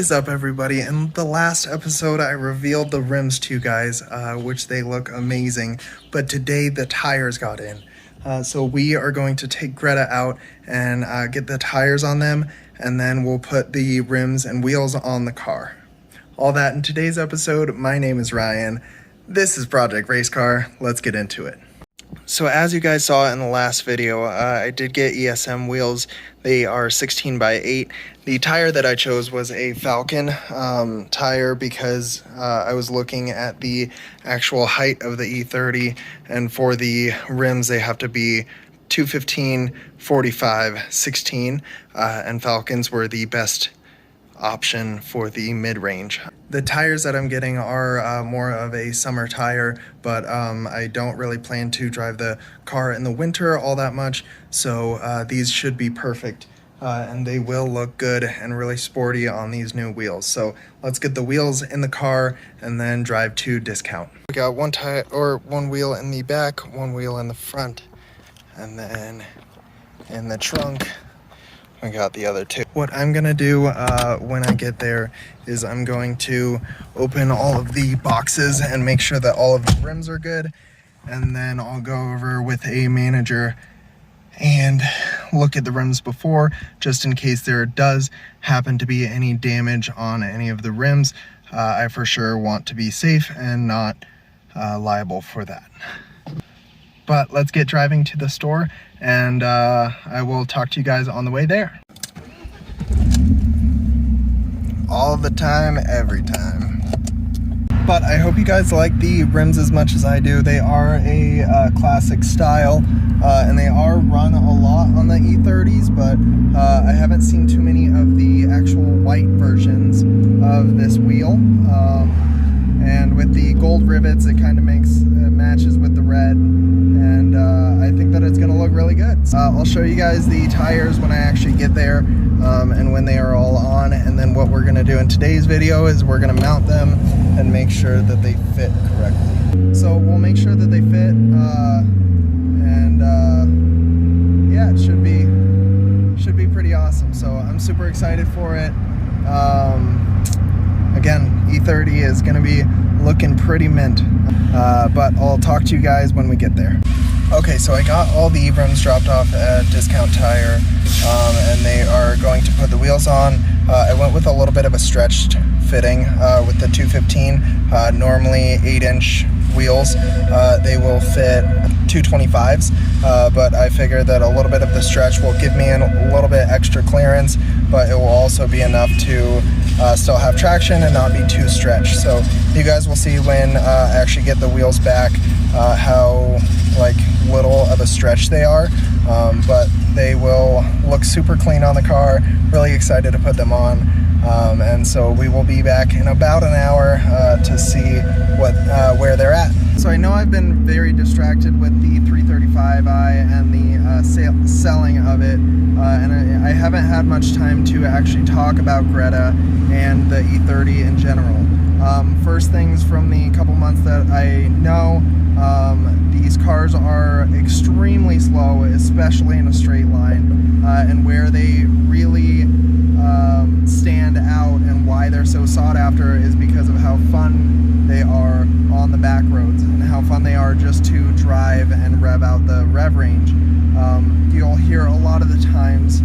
is up, everybody? In the last episode, I revealed the rims to you guys, which they look amazing, but today the tires got in. So we are going to take Greta out and get the tires on them, and then we'll put the rims and wheels on the car. All that in today's episode. My name is Ryan. This is Project Racecar. Let's get into it. So as you guys saw in the last video, I did get ESM wheels. They are 16 by 8. The tire that I chose was a Falcon tire because I was looking at the actual height of the E30, and for the rims they have to be 215, 45, 16, and Falcons were the best option for the mid-range. The tires that I'm getting are more of a summer tire, but I don't really plan to drive the car in the winter all that much, so these should be perfect, and they will look good and really sporty on these new wheels. So let's get the wheels in the car and then drive to discount. We got one wheel in the back, one wheel in the front, and then in the trunk I got the other two. What I'm gonna do when I get there is I'm going to open all of the boxes and make sure that all of the rims are good, and then I'll go over with a manager and look at the rims before, just in case there does happen to be any damage on any of the rims. I for sure want to be safe and not liable for that. But let's get driving to the store, and I will talk to you guys on the way there. All the time, every time. But I hope you guys like the rims as much as I do. They are a classic style, and they are run a lot on the E30s, but I haven't seen too many of the actual white versions of this wheel. And with the gold rivets, it kind of matches with the red, and I think that it's going to look really good. I'll show you guys the tires when I actually get there, and when they are all on, and then what we're going to do in today's video is we're going to mount them and make sure that they fit correctly. So we'll make sure that they fit, and yeah, it should be pretty awesome. So I'm super excited for it. Again, E30 is going to be looking pretty mint, but I'll talk to you guys when we get there. Okay, so I got all the rims dropped off at Discount Tire, and they are going to put the wheels on. I went with a little bit of a stretched fitting with the 215. Normally 8-inch wheels, they will fit 225s, but I figured that a little bit of the stretch will give me a little bit extra clearance, but it will also be enough to still have traction and not be too stretched. So you guys will see when I actually get the wheels back how little of a stretch they are, but they will look super clean on the car. Really excited to put them on, and so we will be back in about an hour to see where they're at. So I know I've been very distracted with the 335i and the selling of it, and I haven't had much time to actually talk about Greta and the E30 in general. First things from the couple months that I know, these cars are extremely slow, especially in a straight line, and where they really stand out and why they're so sought after is because of how fun they are on the back roads and how fun they are just to drive and rev out the rev range. You'll hear a lot of the times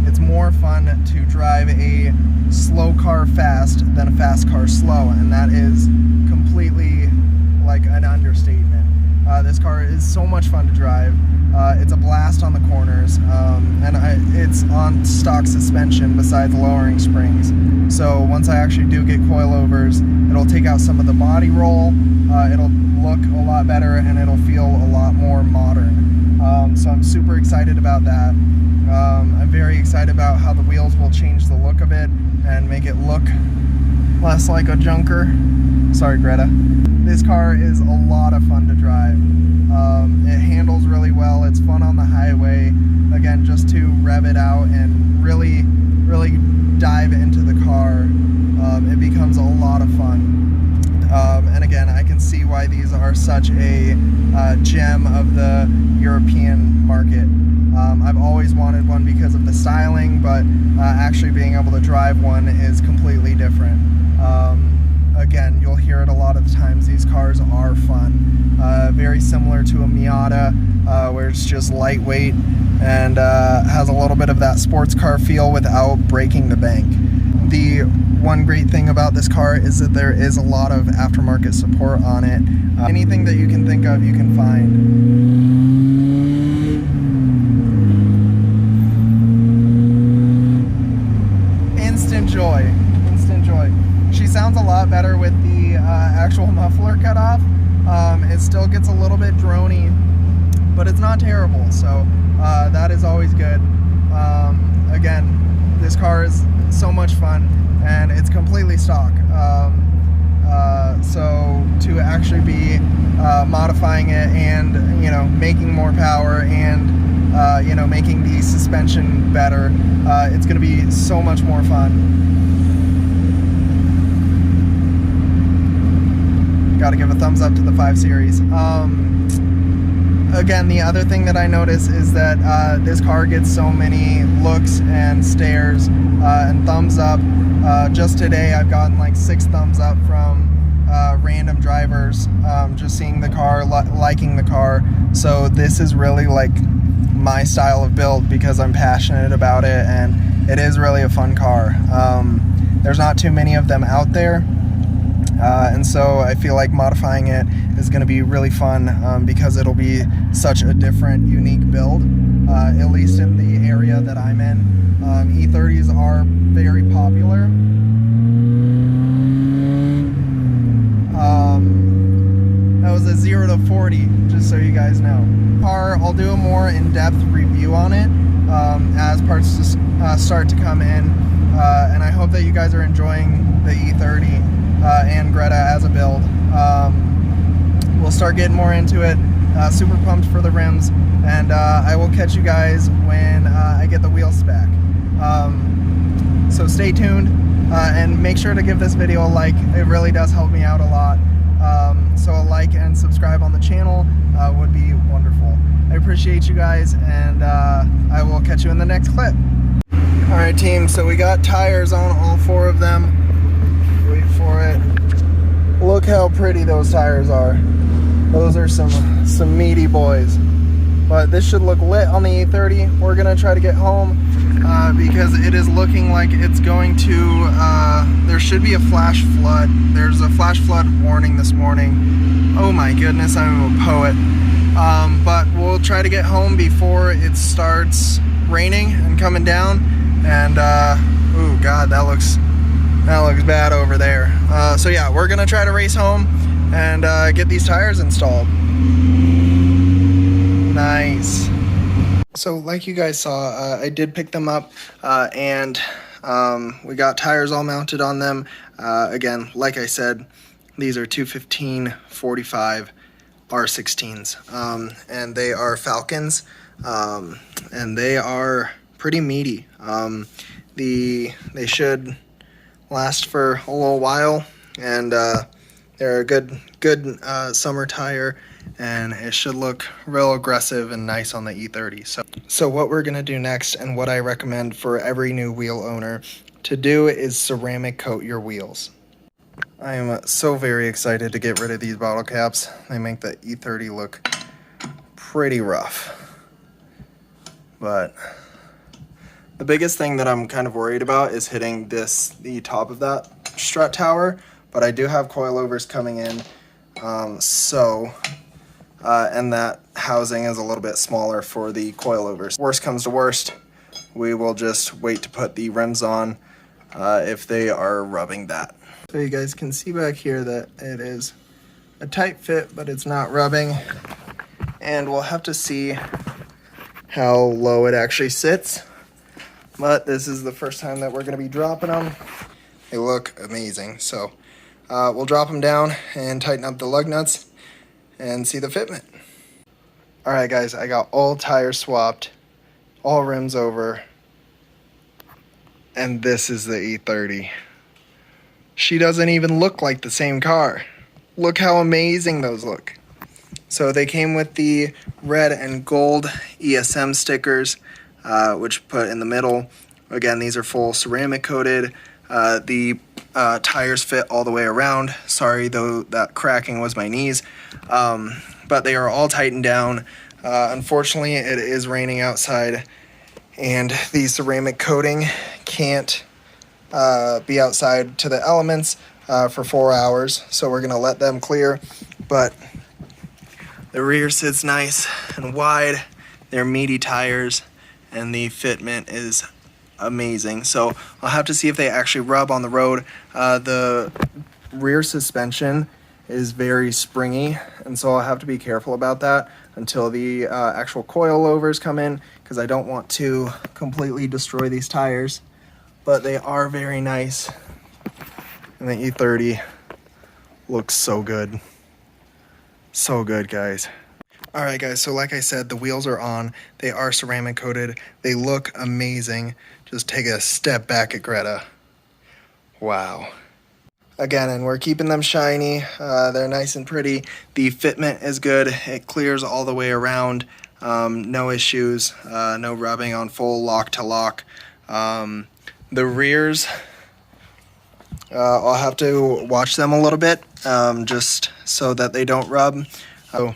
it's more fun to drive a slow car fast than a fast car slow, and that is completely like an understatement. This car is so much fun to drive. It's a blast on the corners, and it's on stock suspension besides lowering springs. So once I actually do get coilovers, it'll take out some of the body roll, it'll look a lot better, and it'll feel a lot more modern. So I'm super excited about that. I'm very excited about how the wheels will change the look of it and make it look less like a junker. Sorry, Greta. This car is a lot of fun to drive. It handles really well. It's fun on the highway. Again, just to rev it out and really dive into the car, it becomes a lot of fun. And again, I can see why these are such a gem of the European market. I've always wanted one because of the styling, but actually being able to drive one is completely different. Again, you'll hear it a lot of the times. These cars are fun. Very similar to a Miata, where it's just lightweight and has a little bit of that sports car feel without breaking the bank. The one great thing about this car is that there is a lot of aftermarket support on it. Anything that you can think of, you can find. Instant joy. She sounds a lot better with the actual muffler cut off. It still gets a little bit drony, but it's not terrible, so that is always good. Again, this car is so much fun, and it's completely stock. So to actually be modifying it and, you know, making more power and you know, making the suspension better, it's going to be so much more fun. Got to give a thumbs up to the 5 Series. Again, the other thing that I notice is that this car gets so many looks and stares and thumbs up. Just today I've gotten like 6 thumbs up from random drivers, just seeing the car, liking the car. So this is really like my style of build because I'm passionate about it, and it is really a fun car. There's not too many of them out there. And so I feel like modifying it is going to be really fun because it'll be such a different, unique build, at least in the area that I'm in. E30s are very popular. That was a 0 to 40, just so you guys know. I'll do a more in-depth review on it as parts start to come in, and I hope that you guys are enjoying the E30. And Greta as a build. We'll start getting more into it. Super pumped for the rims, and I will catch you guys when I get the wheel spec. So stay tuned and make sure to give this video a like. It really does help me out a lot. So a like and subscribe on the channel would be wonderful. I appreciate you guys, and I will catch you in the next clip. Alright team, so we got tires on all 4 of them. Wait for it. Look how pretty those tires are. Those are some meaty boys. But this should look lit on the E30. We're gonna try to get home because it is looking like it's going to, there should be a flash flood. There's a flash flood warning this morning. Oh my goodness, I'm a poet. But we'll try to get home before it starts raining and coming down. And oh god, that looks bad over there. So yeah, we're gonna try to race home and get these tires installed. Nice. So like you guys saw, I did pick them up and we got tires all mounted on them. Again, like I said, these are 215/45 R16s, and they are Falcons, and they are pretty meaty. They should last for a little while, and they're a good summer tire, and it should look real aggressive and nice on the E30. So what we're gonna do next, and what I recommend for every new wheel owner to do, is ceramic coat your wheels. I am so very excited to get rid of these bottle caps. They make the E30 look pretty rough. But the biggest thing that I'm kind of worried about is hitting the top of that strut tower, but I do have coilovers coming in, and that housing is a little bit smaller for the coilovers. Worst comes to worst, we will just wait to put the rims on if they are rubbing that. So you guys can see back here that it is a tight fit, but it's not rubbing, and we'll have to see how low it actually sits. But this is the first time that we're going to be dropping them. They look amazing. So we'll drop them down and tighten up the lug nuts and see the fitment. All right, guys, I got all tires swapped, all rims over, and this is the E30. She doesn't even look like the same car. Look how amazing those look. So they came with the red and gold ESM stickers, which put in the middle. Again, these are full ceramic coated. The tires fit all the way around. Sorry though, that cracking was my knees. But they are all tightened down. Unfortunately, it is raining outside, and the ceramic coating can't be outside to the elements for 4 hours, so we're gonna let them clear. But the rear sits nice and wide. They're meaty tires, and the fitment is amazing. So I'll have to see if they actually rub on the road. The rear suspension is very springy, and so I'll have to be careful about that until the actual coilovers come in, because I don't want to completely destroy these tires. But they are very nice, and the E30 looks so good. So good, guys. All right, guys, so like I said, the wheels are on. They are ceramic coated. They look amazing. Just take a step back at Greta. Wow. Again, and we're keeping them shiny. They're nice and pretty. The fitment is good. It clears all the way around. No issues. No rubbing on full lock to lock. The rears, I'll have to watch them a little bit, just so that they don't rub. So,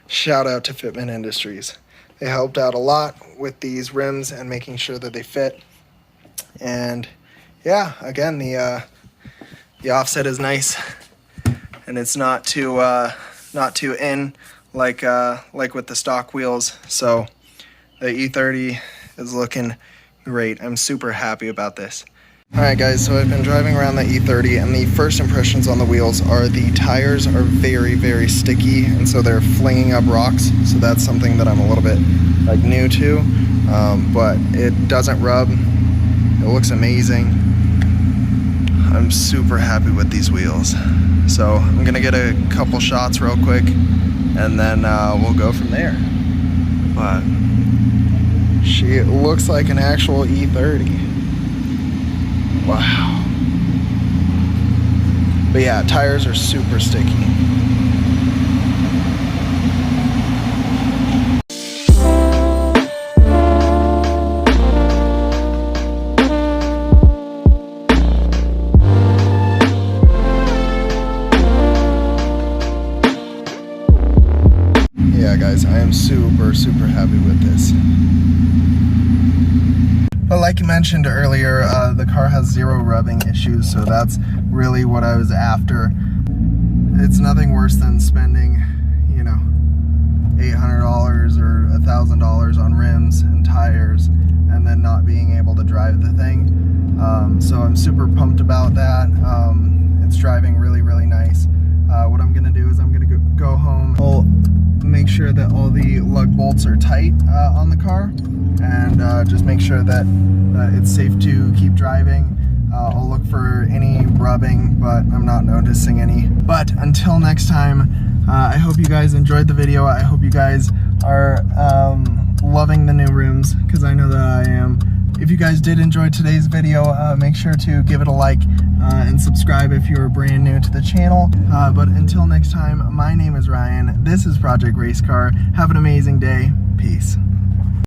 shout out to Fitment Industries. They helped out a lot with these rims and making sure that they fit. And yeah, again, the offset is nice, and it's not too in like with the stock wheels. So the E30 is looking great. I'm super happy about this. Alright guys, so I've been driving around the E30, and the first impressions on the wheels are the tires are very, very sticky, and so they're flinging up rocks. So that's something that I'm a little bit like new to, but it doesn't rub. It looks amazing. I'm super happy with these wheels. So I'm gonna get a couple shots real quick, and then we'll go from there. But she looks like an actual E30. Wow. But yeah, tires are super sticky. Yeah guys, I am super, super happy with this. But like you mentioned earlier, the car has zero rubbing issues, so that's really what I was after. It's nothing worse than spending, you know, $800 or $1,000 on rims and tires and then not being able to drive the thing. So I'm super pumped about that. It's driving really, really nice. What I'm gonna do is I'm gonna go home. I'll make sure that all the lug bolts are tight on the car, and just make sure that it's safe to keep driving. I'll look for any rubbing, but I'm not noticing any. But until next time, I hope you guys enjoyed the video. I hope you guys are loving the new rims, because I know that I am. If you guys did enjoy today's video, make sure to give it a like and subscribe if you're brand new to the channel. But until next time, my name is Ryan. This is Project Racecar. Have an amazing day. Peace.